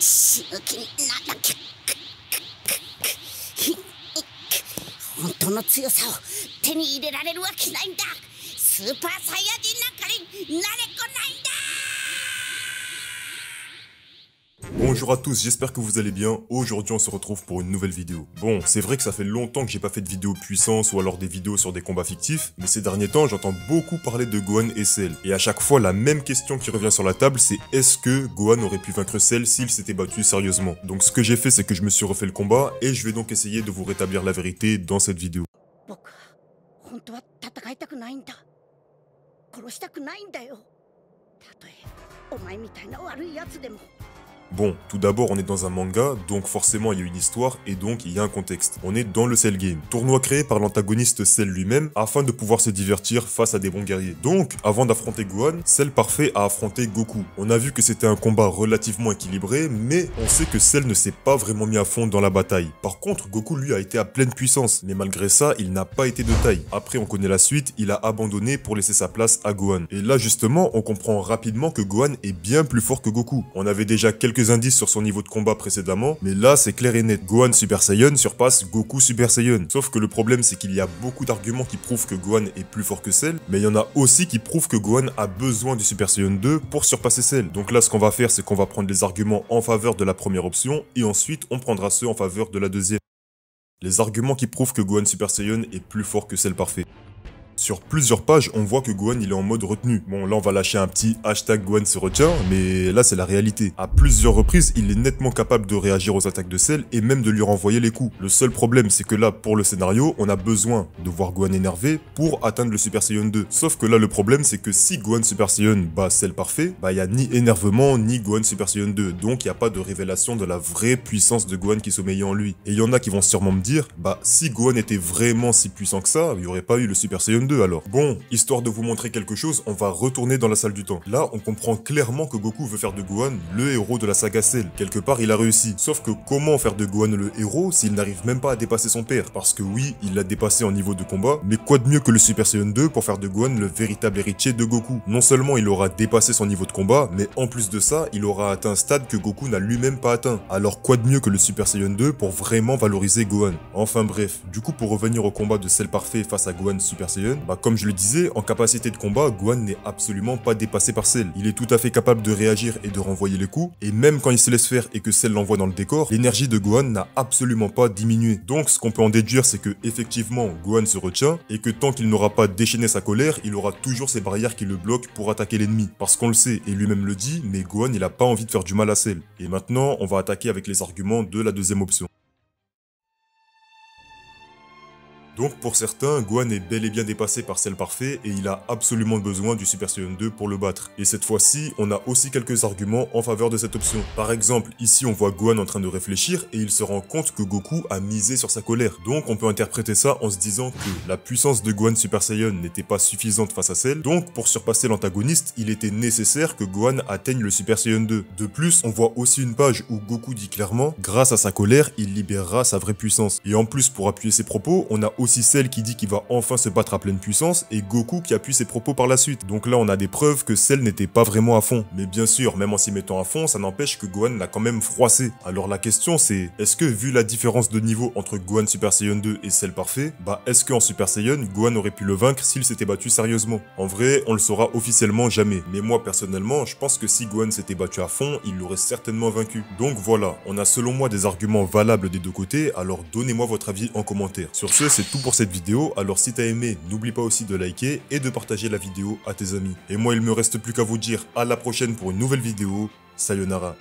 死ぬ気にならなきゃ。本当の強さを手に入れられるわけないんだ。スーパーサイヤ人なんかになれこないんだ。 Bonjour à tous, j'espère que vous allez bien. Aujourd'hui on se retrouve pour une nouvelle vidéo. Bon, c'est vrai que ça fait longtemps que j'ai pas fait de vidéo puissance ou alors des vidéos sur des combats fictifs, mais ces derniers temps j'entends beaucoup parler de Gohan et Cell. Et à chaque fois la même question qui revient sur la table, c'est est-ce que Gohan aurait pu vaincre Cell s'il s'était battu sérieusement? Donc ce que j'ai fait, c'est que je me suis refait le combat et je vais donc essayer de vous rétablir la vérité dans cette vidéo. Bon, tout d'abord on est dans un manga, donc forcément il y a une histoire et donc il y a un contexte. On est dans le Cell Game, tournoi créé par l'antagoniste Cell lui-même afin de pouvoir se divertir face à des bons guerriers. Donc, avant d'affronter Gohan, Cell Parfait a affronté Goku. On a vu que c'était un combat relativement équilibré, mais on sait que Cell ne s'est pas vraiment mis à fond dans la bataille. Par contre, Goku lui a été à pleine puissance, mais malgré ça, il n'a pas été de taille. Après on connaît la suite, il a abandonné pour laisser sa place à Gohan. Et là justement, on comprend rapidement que Gohan est bien plus fort que Goku. On avait déjà quelques indices sur son niveau de combat précédemment, mais là c'est clair et net. Gohan Super Saiyan surpasse Goku Super Saiyan. Sauf que le problème c'est qu'il y a beaucoup d'arguments qui prouvent que Gohan est plus fort que Cell, mais il y en a aussi qui prouvent que Gohan a besoin du Super Saiyan 2 pour surpasser Cell. Donc là ce qu'on va faire c'est qu'on va prendre les arguments en faveur de la première option et ensuite on prendra ceux en faveur de la deuxième. Les arguments qui prouvent que Gohan Super Saiyan est plus fort que Cell Parfait. Sur plusieurs pages, on voit que Gohan il est en mode retenue. Bon, là on va lâcher un petit hashtag Gohan se retient, mais là c'est la réalité. À plusieurs reprises, il est nettement capable de réagir aux attaques de Cell et même de lui renvoyer les coups. Le seul problème, c'est que là, pour le scénario, on a besoin de voir Gohan énervé pour atteindre le Super Saiyan 2. Sauf que là, le problème, c'est que si Gohan Super Saiyan bat Cell Parfait, bah il n'y a ni énervement, ni Gohan Super Saiyan 2. Donc il n'y a pas de révélation de la vraie puissance de Gohan qui sommeille en lui. Et il y en a qui vont sûrement me dire, bah si Gohan était vraiment si puissant que ça, il n'y aurait pas eu le Super Saiyan 2 alors. Bon, histoire de vous montrer quelque chose, on va retourner dans la salle du temps. Là, on comprend clairement que Goku veut faire de Gohan le héros de la saga Cell. Quelque part, il a réussi. Sauf que comment faire de Gohan le héros s'il n'arrive même pas à dépasser son père? Parce que oui, il l'a dépassé en niveau de combat, mais quoi de mieux que le Super Saiyan 2 pour faire de Gohan le véritable héritier de Goku? Non seulement il aura dépassé son niveau de combat, mais en plus de ça, il aura atteint un stade que Goku n'a lui-même pas atteint. Alors quoi de mieux que le Super Saiyan 2 pour vraiment valoriser Gohan? Enfin bref, du coup pour revenir au combat de Cell Parfait face à Gohan Super Saiyan, bah comme je le disais, en capacité de combat, Gohan n'est absolument pas dépassé par Cell. Il est tout à fait capable de réagir et de renvoyer les coups, et même quand il se laisse faire et que Cell l'envoie dans le décor, l'énergie de Gohan n'a absolument pas diminué. Donc ce qu'on peut en déduire, c'est que effectivement Gohan se retient, et que tant qu'il n'aura pas déchaîné sa colère, il aura toujours ces barrières qui le bloquent pour attaquer l'ennemi. Parce qu'on le sait, et lui-même le dit, mais Gohan il a pas envie de faire du mal à Cell. Et maintenant, on va attaquer avec les arguments de la deuxième option. Donc pour certains, Gohan est bel et bien dépassé par Cell Parfait et il a absolument besoin du Super Saiyan 2 pour le battre. Et cette fois-ci, on a aussi quelques arguments en faveur de cette option. Par exemple, ici on voit Gohan en train de réfléchir et il se rend compte que Goku a misé sur sa colère. Donc on peut interpréter ça en se disant que la puissance de Gohan Super Saiyan n'était pas suffisante face à Cell. Donc pour surpasser l'antagoniste, il était nécessaire que Gohan atteigne le Super Saiyan 2. De plus, on voit aussi une page où Goku dit clairement, grâce à sa colère, il libérera sa vraie puissance. Et en plus, pour appuyer ses propos, on a aussi Cell qui dit qu'il va enfin se battre à pleine puissance et Goku qui appuie ses propos par la suite. Donc là on a des preuves que Cell n'était pas vraiment à fond. Mais bien sûr, même en s'y mettant à fond, ça n'empêche que Gohan l'a quand même froissé. Alors la question c'est, est-ce que vu la différence de niveau entre Gohan Super Saiyan 2 et Cell Parfait, bah est-ce qu'en Super Saiyan, Gohan aurait pu le vaincre s'il s'était battu sérieusement? En vrai, on le saura officiellement jamais. Mais moi personnellement, je pense que si Gohan s'était battu à fond, il l'aurait certainement vaincu. Donc voilà, on a selon moi des arguments valables des deux côtés, alors donnez-moi votre avis en commentaire. Sur ce, c'est tout pour cette vidéo, alors si t'as aimé, n'oublie pas aussi de liker et de partager la vidéo à tes amis. Et moi il me reste plus qu'à vous dire à la prochaine pour une nouvelle vidéo, sayonara.